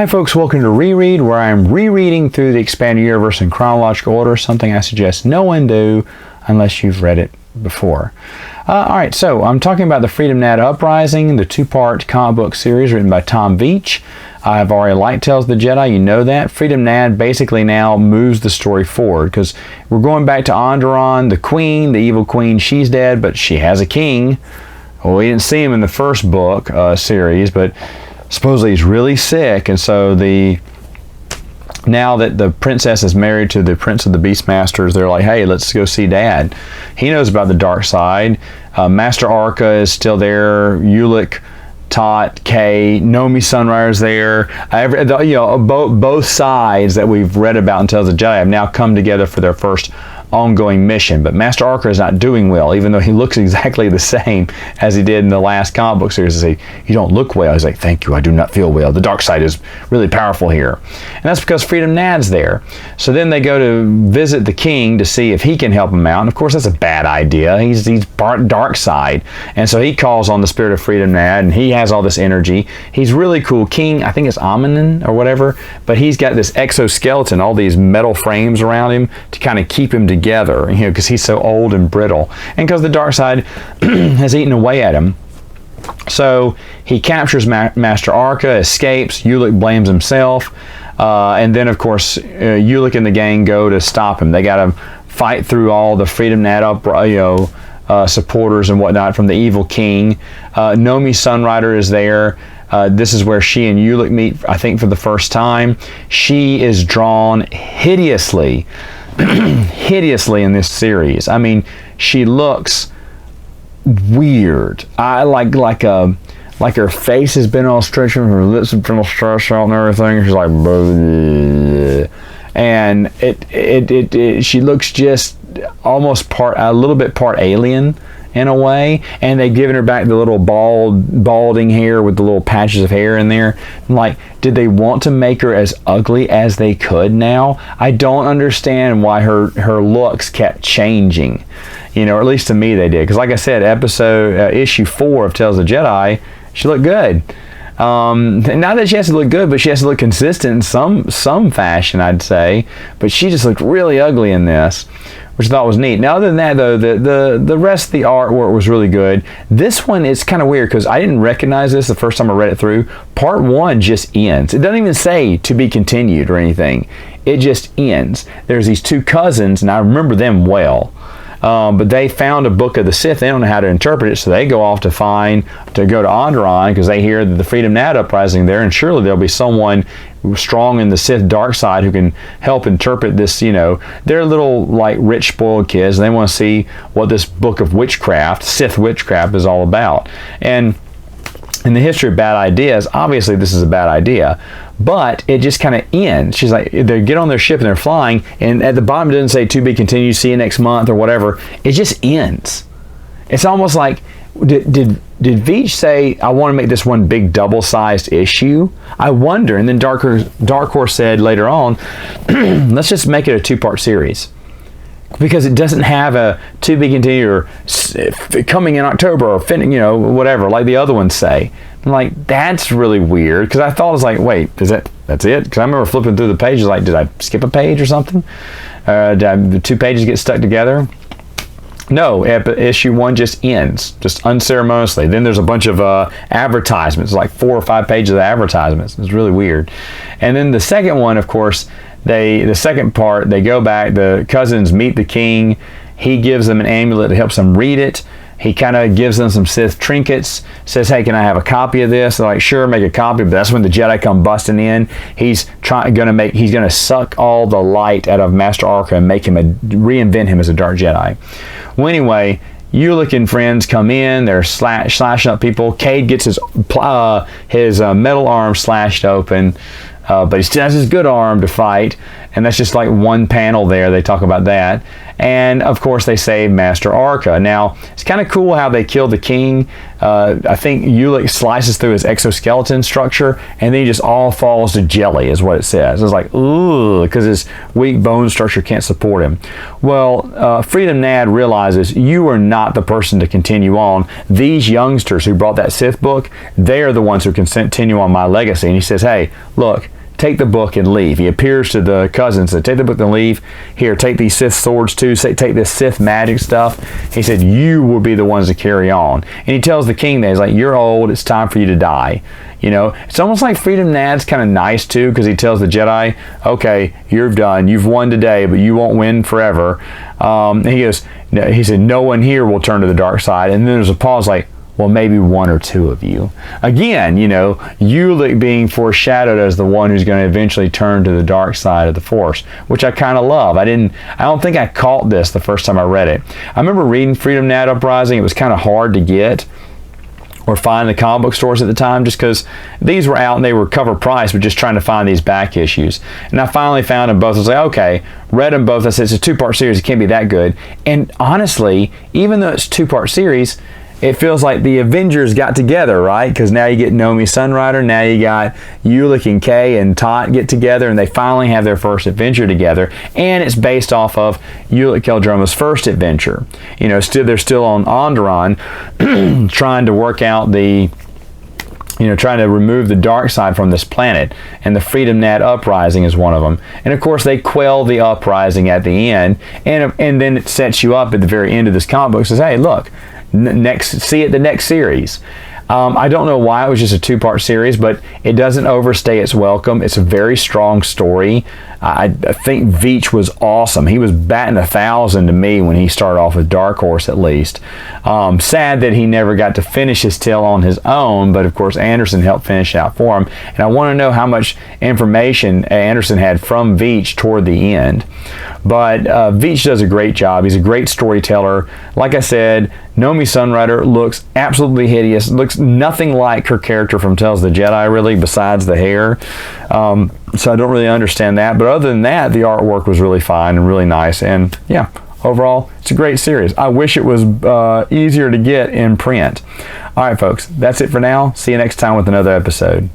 Hi folks, welcome to Reread, where I'm rereading through the expanded universe in chronological order, something I suggest no one do unless you've read it before. Alright, so I'm talking about the Freedon Nadd Uprising, the two-part comic book series written by Tom Vietch. I've already liked Tales of the Jedi, you know that. Freedon Nadd basically now moves the story forward, because we're going back to Onderon, the queen, the evil queen. She's dead, but she has a king. Well, we didn't see him in the first book series, but supposedly he's really sick, and so now that the princess is married to the prince of the Beastmasters, they're like, hey, let's go see Dad. He knows about the dark side. Master Arca is still there. Ulic, Tot, Kay, Nomi Sunrider's there. Both sides that we've read about in Tales of the Jedi have now come together for their first ongoing mission, but Master Arca is not doing well, even though he looks exactly the same as he did in the last comic book series. They say, you don't look well. He's like, thank you, I do not feel well. The dark side is really powerful here. And that's because Freedon Nadd's there. So then they go to visit the king to see if he can help him out. And of course, that's a bad idea. He's part dark side. And so he calls on the spirit of Freedon Nadd, and he has all this energy. He's really cool. King, I think it's Amanin or whatever, but he's got this exoskeleton, all these metal frames around him to kind of keep him together, because he's so old and brittle, and because the dark side has eaten away at him. So he captures Master Arca, escapes. Ulic blames himself, and then of course Ulic and the gang go to stop him. They got to fight through all the Freedon Nadd supporters and whatnot from the evil king. Nomi Sunrider is there. This is where she and Ulic meet, I think, for the first time. She is drawn hideously in this series. I mean, she looks weird. I like her face has been all stretched, and her lips have been all stretched out and everything. She's like, bleh. And she looks just almost a little bit part alien in a way, and they've given her back the little balding hair with the little patches of hair in there. I'm like, did they want to make her as ugly as they could now? I don't understand why her looks kept changing, or at least to me they did, because like I said, issue 4 of Tales of the Jedi, she looked good. Not that she has to look good, but she has to look consistent in some fashion, I'd say. But she just looked really ugly in this, which I thought was neat. Now, other than that, though, the rest of the artwork was really good. This one is kind of weird because I didn't recognize this the first time I read it through. Part 1 just ends. It doesn't even say to be continued or anything. It just ends. There's these two cousins, and I remember them well. But they found a book of the Sith. They don't know how to interpret it, so they go off to go to Onderon, because they hear that the Freedon Nadd Uprising there, and surely there'll be someone strong in the Sith dark side who can help interpret this. They're little, like, rich, spoiled kids, and they want to see what this book of witchcraft, Sith witchcraft, is all about. And in the history of bad ideas, obviously this is a bad idea, but it just kind of ends. She's like, they get on their ship and they're flying, and at the bottom it doesn't say to be continued, see you next month or whatever. It just ends. It's almost like, did Vietch say, I want to make this one big double-sized issue? I wonder. And then Dark Horse said later on, let's just make it a 2-part series, because it doesn't have a to be continued or coming in October or whatever like the other ones say. I'm like, that's really weird, because I thought, I was like, wait, that's it? Because I remember flipping through the pages like, did I skip a page or something? Did the 2 pages get stuck together? No, issue 1 just ends, just unceremoniously. Then there's a bunch of advertisements, like 4 or 5 pages of advertisements. It's really weird. And then the second one, of course, the second part, they go back, the cousins meet the king. He gives them an amulet that helps them read it. He kind of gives them some Sith trinkets, says, hey, can I have a copy of this? They're like, sure, make a copy. But that's when the Jedi come busting in. He's going to suck all the light out of Master Arca and reinvent him as a Dark Jedi. Well, anyway, Ulic and friends come in. They're slashing up people. Cade gets his metal arm slashed open. but he still has his good arm to fight, and that's just like one panel there. They talk about that. And of course they save Master Arca. Now it's kind of cool how they kill the king. I think Ulick slices through his exoskeleton structure, and then he just all falls to jelly, is what it says. It's like, ooh, because his weak bone structure can't support him. Well, Freedon Nadd realizes you are not the person to continue on. These youngsters who brought that Sith book, they are the ones who can continue on my legacy. And he says, hey, look, take the book and leave. He appears to the cousins, said, take the book and leave. Here, take these Sith swords too. Take this Sith magic stuff. He said, you will be the ones to carry on. And he tells the king that, he's like, you're old, it's time for you to die. You know, it's almost like Freedon Nadd's kind of nice too, because he tells the Jedi, okay, you're done. You've won today, but you won't win forever. He said, no one here will turn to the dark side. And then there's a pause like, well, maybe one or two of you. Again, you know, Ulick being foreshadowed as the one who's going to eventually turn to the dark side of the Force, which I kind of love. I don't think I caught this the first time I read it. I remember reading Freedom Nadd Uprising. It was kind of hard to get or find in the comic book stores at the time, just because these were out and they were cover price, but just trying to find these back issues. And I finally found them both. I was like, okay, read them both. I said, it's a two-part series. It can't be that good. And honestly, even though it's a two-part series, it feels like the Avengers got together, right? Because now you get Nomi Sunrider, now you got Ulick and Kay and Tot get together, and they finally have their first adventure together. And it's based off of Ulick Qel-Droma's first adventure. You know, they're still on Onderon, trying to work out trying to remove the dark side from this planet, and the Freedon Nadd Uprising is one of them. And of course they quell the Uprising at the end, and then it sets you up at the very end of this comic book, says, hey, look, see it the next series. I don't know why it was just a two-part series, but it doesn't overstay its welcome. It's a very strong story. I think Vietch was awesome. He was batting 1,000 to me when he started off with Dark Horse, at least. Sad that he never got to finish his tale on his own, but of course Anderson helped finish it out for him. And I want to know how much information Anderson had from Vietch toward the end. But Vietch does a great job. He's a great storyteller. Like I said, Nomi Sunrider looks absolutely hideous. Looks nothing like her character from Tales of the Jedi, really, besides the hair. So I don't really understand that. But other than that, the artwork was really fine and really nice. And yeah, overall, it's a great series. I wish it was easier to get in print. All right, folks, that's it for now. See you next time with another episode.